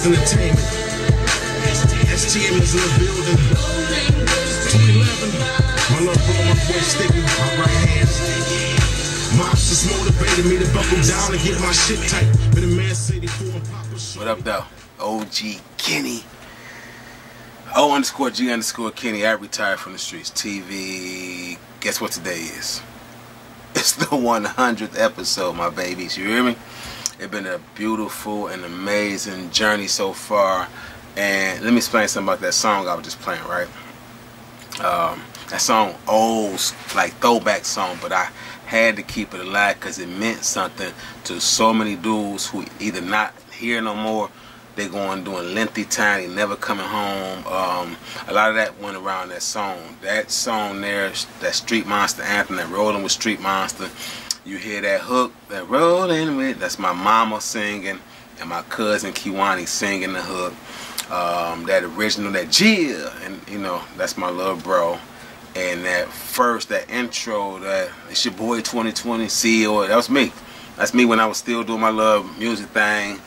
Entertainment. STM is in the building. 211. My love bro, my boy Sticky, my right hand. Mops just motivated me to buckle down and get my shit tight. Been a man city for Papa. What up though? OG Kenny. O_G_Kenny. I retired from the streets. TV. Guess what today is? It's the 100th episode, my babies. You hear me? It's been a beautiful and amazing journey so far. And let me explain something about that song I was just playing, right? That song, old, like throwback song, but I had to keep it alive because it meant something to so many dudes who either not here no more, they going doing lengthy time, they never coming home. A lot of that went around that song. That song there, that Street Monster anthem, that Rolling with Street Monster. You hear that hook, that rolling with, that's my mama singing, and my cousin Kiwani singing the hook. That original, that Gia, and you know, that's my little bro. And that first, that intro, that it's your boy 2020 CEO, that was me. That's me when I was still doing my little music thing.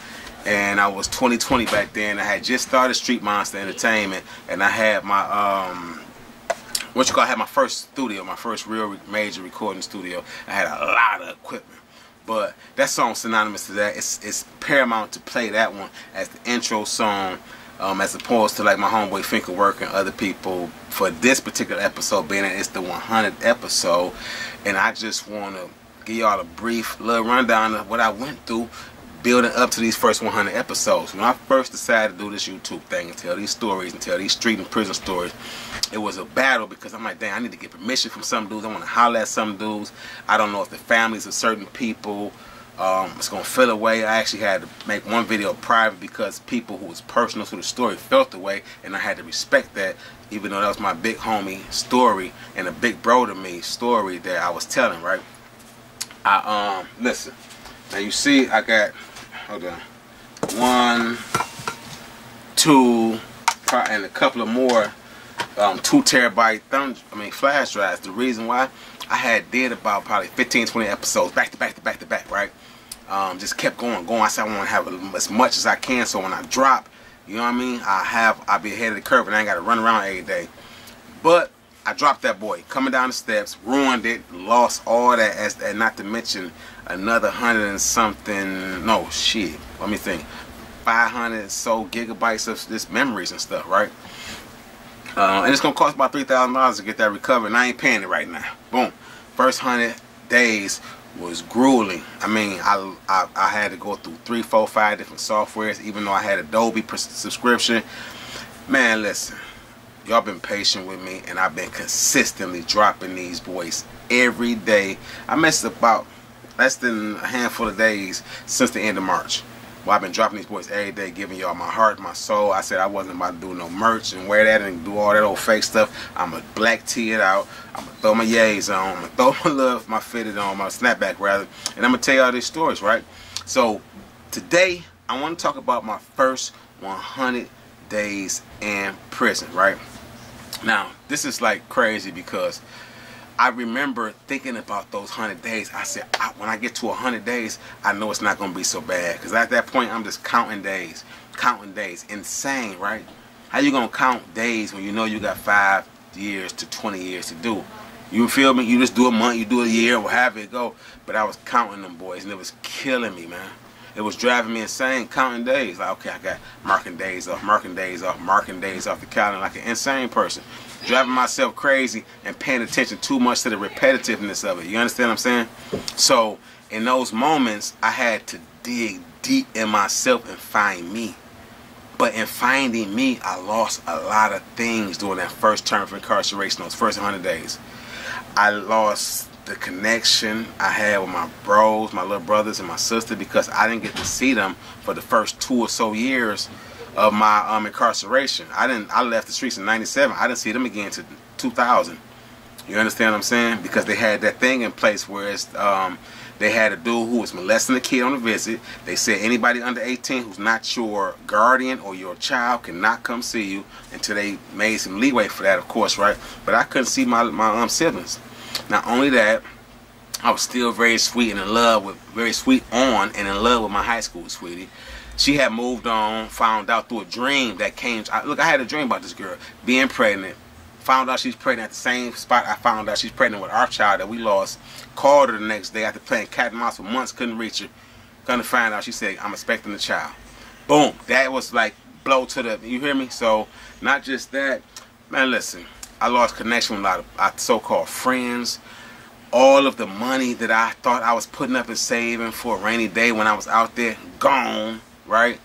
And I was 2020 back then. I had just started Street Monster Entertainment, and I had my I had my first studio, my first real major recording studio. I had a lot of equipment, but that song's synonymous to that. It's paramount to play that one as the intro song, as opposed to like my homeboy Finkelwork and other people for this particular episode, being that it's the 100th episode. And I just want to give y'all a brief little rundown of what I went through building up to these first 100 episodes. When I first decided to do this YouTube thing and tell these stories and tell these street and prison stories, it was a battle because I'm like, dang, I need to get permission from some dudes. I want to holler at some dudes. I don't know if the families of certain people it's going to feel away. I actually had to make one video private because people who was personal to the story felt the way, and I had to respect that, even though that was my big homie story and a big bro to me story that I was telling, right? Listen. Now you see I got, hold on, 1, 2, and a couple of more 2 terabyte flash drives. The reason why I had did about probably 15-20 episodes back to back, right? Just kept going. I said I want to have as much as I can, so when I drop, you know what I mean, I'll be ahead of the curve and I ain't got to run around every day. But I dropped that boy coming down the steps, ruined it, lost all that, and not to mention another 100 and something, no shit, let me think, 500 so gigabytes of this memories and stuff, right? And it's gonna cost about $3,000 to get that recovered, and I ain't paying it right now. Boom. First 100 days was grueling. I mean, I had to go through 3, 4, 5 different softwares, even though I had Adobe subscription. Man, listen, y'all been patient with me, and I've been consistently dropping these boys every day. I missed about less than a handful of days since the end of March. Well, I've been dropping these boys every day, giving y'all my heart, my soul. I said I wasn't about to do no merch and wear that and do all that old fake stuff. I'm going to black tee it out. I'm going to throw my yays on. I'm going to throw my love, my fitted on, my snapback rather. And I'm going to tell y'all these stories, right? So today, I want to talk about my first 100 days in prison, right? Now, this is like crazy because I remember thinking about those 100 days. I said, when I get to 100 days, I know it's not going to be so bad. Because at that point, I'm just counting days. Insane, right? How you going to count days when you know you got 5 years to 20 years to do? You feel me? You just do a month, you do a year, or however it go. But I was counting them boys, and it was killing me, man. It was driving me insane, counting days. Like, okay, I got marking days off the calendar like an insane person. Driving myself crazy and paying attention too much to the repetitiveness of it. You understand what I'm saying? So in those moments, I had to dig deep in myself and find me. But in finding me, I lost a lot of things during that first term of incarceration, those first 100 days. I lost the connection I had with my bros, my little brothers and my sister, because I didn't get to see them for the first 2 or so years of my incarceration. I left the streets in '97. I didn't see them again until 2000. You understand what I'm saying? Because they had that thing in place where it's, they had a dude who was molesting a kid on a visit. They said anybody under 18 who's not your guardian or your child cannot come see you, until they made some leeway for that, of course, right? But I couldn't see my siblings. Not only that, I was still very sweet and in love with, very sweet on and in love with my high school sweetie. She had moved on, found out through a dream that came. Look, I had a dream about this girl being pregnant. Found out she's pregnant at the same spot I found out she's pregnant with our child that we lost. Called her the next day after playing cat and mouse for months, couldn't reach her. Gonna find out, she said, I'm expecting a child. Boom. That was like blow to the, you hear me? So, not just that. Man, listen, I lost connection with a lot of so-called friends. All of the money that I thought I was putting up and saving for a rainy day when I was out there, gone, right?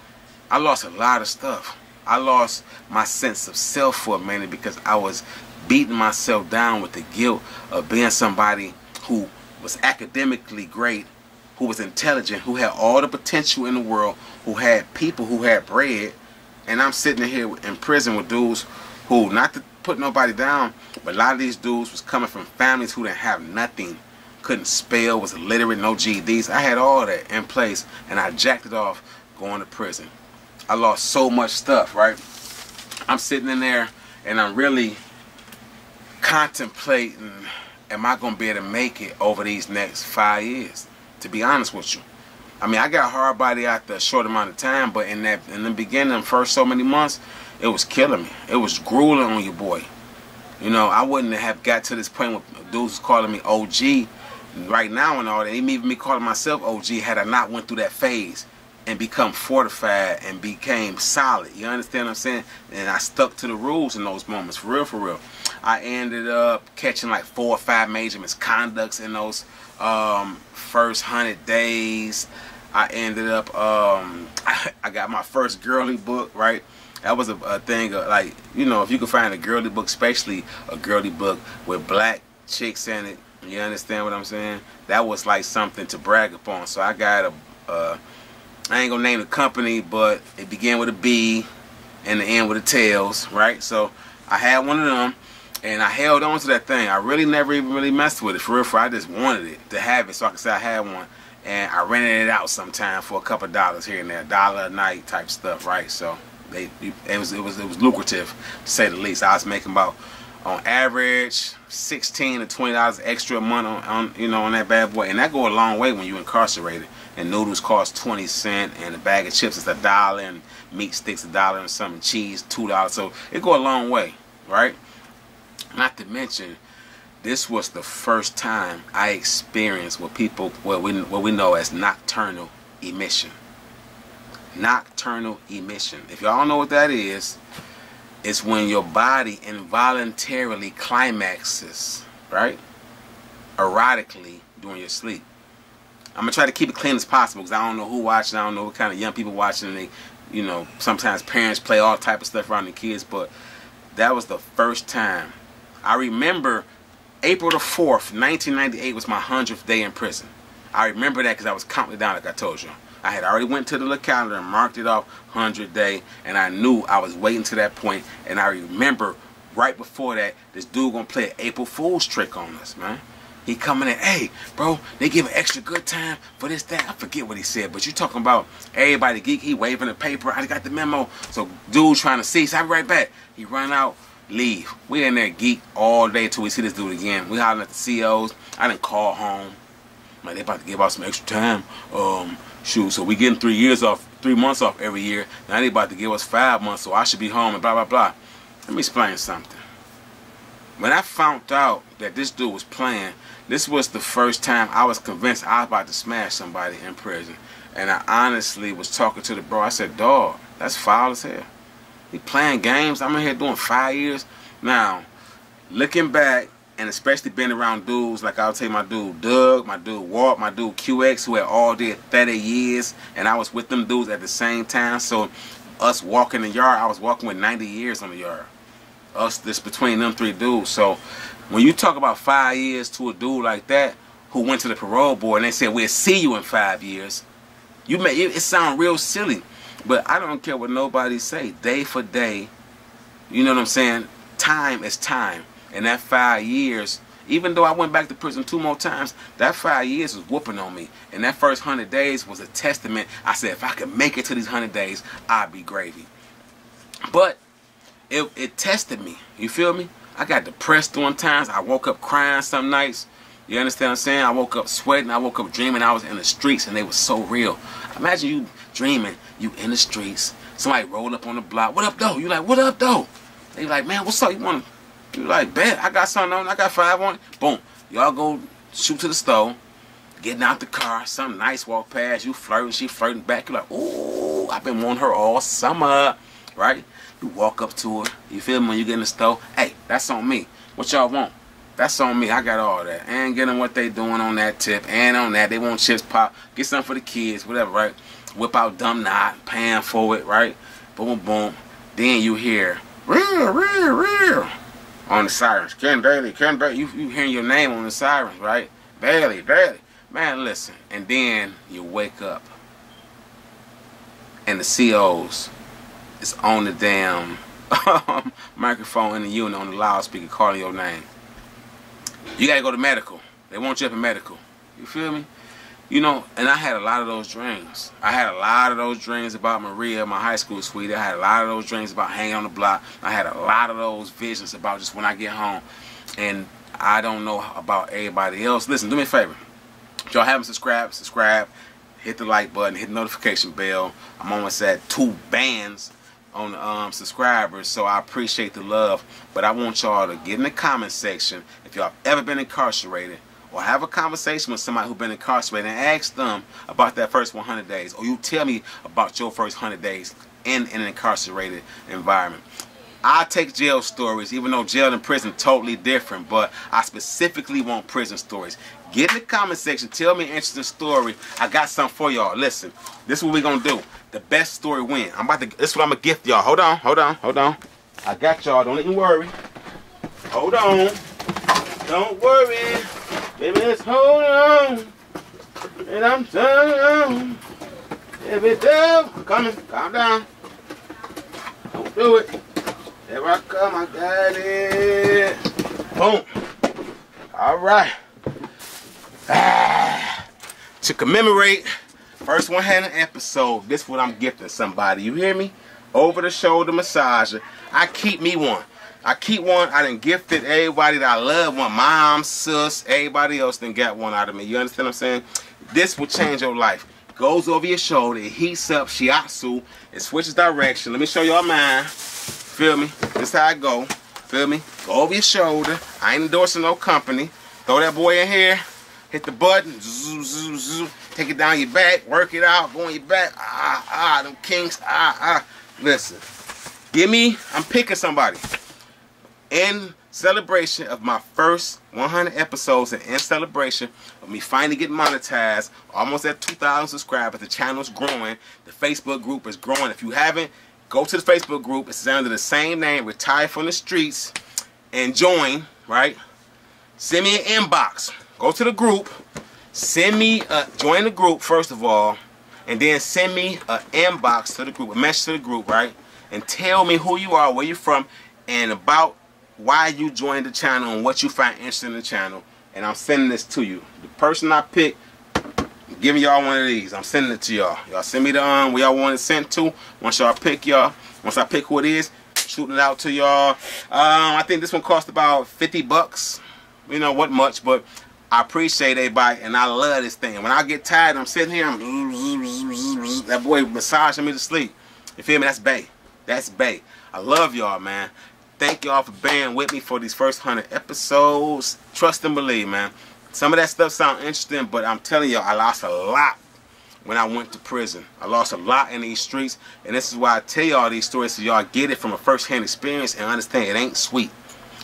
I lost a lot of stuff. I lost my sense of self for a minute because I was beating myself down with the guilt of being somebody who was academically great, who was intelligent, who had all the potential in the world, who had people who had bread, and I'm sitting here in prison with dudes who, not to put nobody down, but a lot of these dudes was coming from families who didn't have nothing, couldn't spell, was illiterate, no GEDs. I had all that in place, and I jacked it off going to prison. I lost so much stuff, right? I'm sitting in there, and I'm really contemplating, am I going to be able to make it over these next 5 years? To be honest with you. I mean, I got hard body after a short amount of time, but in the beginning, the first so many months, it was killing me. It was grueling on your boy. You know, I wouldn't have got to this point where dudes was calling me OG right now and all that. Even me calling myself OG had I not went through that phase and become fortified and became solid. You understand what I'm saying? And I stuck to the rules in those moments, for real, for real. I ended up catching like 4 or 5 major misconducts in those first 100 days. I ended up, I got my first girly book, right? That was a thing of, like, you know, if you could find a girly book, especially a girly book with black chicks in it, you understand what I'm saying? That was like something to brag upon. So I got I ain't gonna name the company, but it began with a B and the end with a tails, right? So I had one of them, and I held on to that thing. I really never even really messed with it, for real. I just wanted it to have it, so I could say I had one. And I rented it out sometime for a couple of dollars here and there, $1 a night type stuff, right? So it was lucrative, to say the least. I was making about, on average, $16 to $20 extra a month on you know, on that bad boy, and that go a long way when you're incarcerated. And noodles cost 20 cents, and a bag of chips is $1, and meat sticks $1, and something, cheese $2. So it go a long way, right? Not to mention, this was the first time I experienced what we know as nocturnal emission. Nocturnal emission. If y'all don't know what that is, it's when your body involuntarily climaxes, right? Erotically during your sleep. I'm going to try to keep it clean as possible because I don't know who watching. I don't know what kind of young people watching. They, you know, sometimes parents play all type of stuff around the kids, but that was the first time. I remember April the 4th, 1998 was my 100th day in prison. I remember that because I was counting it down like I told you. I had already went to the little calendar and marked it off 100th day, and I knew I was waiting to that point. And I remember right before that, this dude gonna play an April Fool's trick on us, man. He coming in, hey, bro, they give an extra good time for this, that. I forget what he said, but you talking about everybody geek. He waving the paper. I got the memo. So dude trying to see. So I'll be right back. He run out, leave. We in there geek all day till we see this dude again. We hollering at the COs. I didn't call home. Man, they about to give out some extra time. Shoot, so we getting 3 months off every year. Now they about to give us 5 months, so I should be home and blah, blah, blah. Let me explain something. When I found out that this dude was playing, this was the first time I was convinced I was about to smash somebody in prison. And I honestly was talking to the bro. I said, dawg, that's foul as hell. He playing games. I'm in here doing 5 years. Now, looking back, and especially being around dudes, like I'll tell you my dude Doug, my dude Walt, my dude QX, who had all did 30 years, and I was with them dudes at the same time. So us walking the yard, I was walking with 90 years on the yard. Us, this between them 3 dudes. So when you talk about 5 years to a dude like that who went to the parole board and they said we'll see you in 5 years, you may it sound real silly, but I don't care what nobody say. Day for day, you know what I'm saying? Time is time, and that 5 years, even though I went back to prison 2 more times, that 5 years was whooping on me, and that first 100 days was a testament. I said if I could make it to these 100 days, I'd be gravy. But it tested me. You feel me? I got depressed during times. I woke up crying some nights. You understand what I'm saying? I woke up sweating. I woke up dreaming I was in the streets, and they were so real. Imagine you dreaming you in the streets. Somebody rolled up on the block. What up, though? You like, what up, though? They like, man, what's up? You want to? You like, bet. I got something on. I got 5 on it. Boom. Y'all go shoot to the store. Getting out the car. Something nice walk past. You flirting. She flirting back. You like, ooh, I've been wanting her all summer. Right? You walk up to her. You feel me? When you get in the store. Hey, that's on me. What y'all want? That's on me. I got all that. And get them what they doing on that tip. And on that. They want chips pop. Get something for the kids. Whatever, right? Whip out dumb knot. Paying for it, right? Boom, boom. Then you hear, real, real, real. On the sirens. Ken Bailey, Ken Bailey. You hearing your name on the sirens, right? Bailey, Bailey. Man, listen. And then you wake up. And the COs is on the damn microphone in the unit on the loudspeaker calling your name. You gotta go to medical. They want you up in medical. You feel me? You know, and I had a lot of those dreams. I had a lot of those dreams about Maria, my high school sweetie. I had a lot of those dreams about hanging on the block. I had a lot of those visions about just when I get home. And I don't know about everybody else. Listen, do me a favor. If y'all haven't subscribed, subscribe. Hit the like button. Hit the notification bell. I'm almost at 2 bands on the subscribers, so I appreciate the love. But I want y'all to get in the comment section if y'all have ever been incarcerated, or have a conversation with somebody who's been incarcerated and ask them about that first 100 days, or you tell me about your first 100 days in an incarcerated environment. I take jail stories, even though jail and prison totally different, but I specifically want prison stories. Get in the comment section, tell me an interesting story. I got something for y'all. Listen, this is what we're gonna do. The best story win. This is what I'm gonna gift y'all. Hold on, hold on, hold on. I got y'all, don't even worry. Hold on. Don't worry. Baby, let's hold on. And I'm done. Baby, I'm coming. Calm down. Don't do it. Here I come, I got it. Boom. Alright. To commemorate first 100 episode, this is what I'm gifting somebody. You hear me? Over the shoulder massager. I keep me one. I keep one. I done gifted everybody that I love one. Mom, sis, everybody else done got one out of me. You understand what I'm saying? This will change your life. Goes over your shoulder. It heats up. Shiatsu. It switches direction. Let me show y'all mine. Feel me? This how I go. Feel me? Go over your shoulder. I ain't endorsing no company. Throw that boy in here. Hit the button. Zoo, zoo, zoo. Take it down your back. Work it out. Go on your back. Them kinks. Listen. Give me. I'm picking somebody. In celebration of my first 100 episodes and in celebration of me finally getting monetized, almost at 2,000 subscribers, the channel's growing, the Facebook group is growing. If you haven't, go to the Facebook group. It's under the same name, Retire from the Streets, and join, right? Send me an inbox. Go to the group. Send me join the group first of all, and then send me an inbox to the group, a message to the group, right? And tell me who you are, where you're from, and about why you joined the channel and what you find interesting in the channel. And I'm sending this to you. The person I pick, I'm giving y'all one of these. I'm sending it to y'all. Y'all send me the where y'all want it sent to. Once y'all pick y'all, once I pick who it is, shooting it out to y'all. I think this one cost about 50 bucks. You know, what much, but I appreciate everybody, and I love this thing. When I get tired, I'm sitting here, that boy massaging me to sleep. You feel me? That's Bay. That's Bay. I love y'all, man. Thank y'all for bearing with me for these first 100 episodes. Trust and believe, man. Some of that stuff sounds interesting, but I'm telling y'all, I lost a lot when I went to prison. I lost a lot in these streets, and this is why I tell y'all these stories so y'all get it from a first-hand experience and understand it ain't sweet.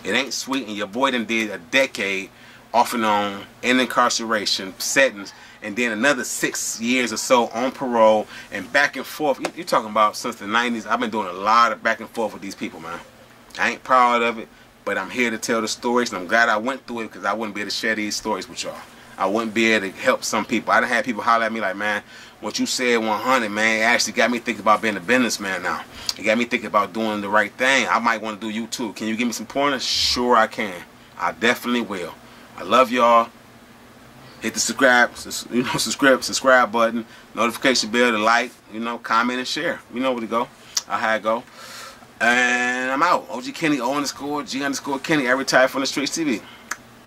It ain't sweet, and your boy done did a decade off and on in incarceration settings, and then another 6 years or so on parole and back and forth. You're talking about since the 90s. I've been doing a lot of back and forth with these people, man. I ain't proud of it, but I'm here to tell the stories, and I'm glad I went through it because I wouldn't be able to share these stories with y'all. I wouldn't be able to help some people. I done had people holler at me like, man, what you said 100, man, it actually got me thinking about being a businessman now. It got me thinking about doing the right thing. I might want to do you too. Can you give me some pointers? Sure I can. I definitely will. I love y'all. Hit the subscribe button, notification bell, the like, comment and share. You know where to go. How it go. And I'm out. OG Kenny, O_G_Kenny, I retire from the streets TV.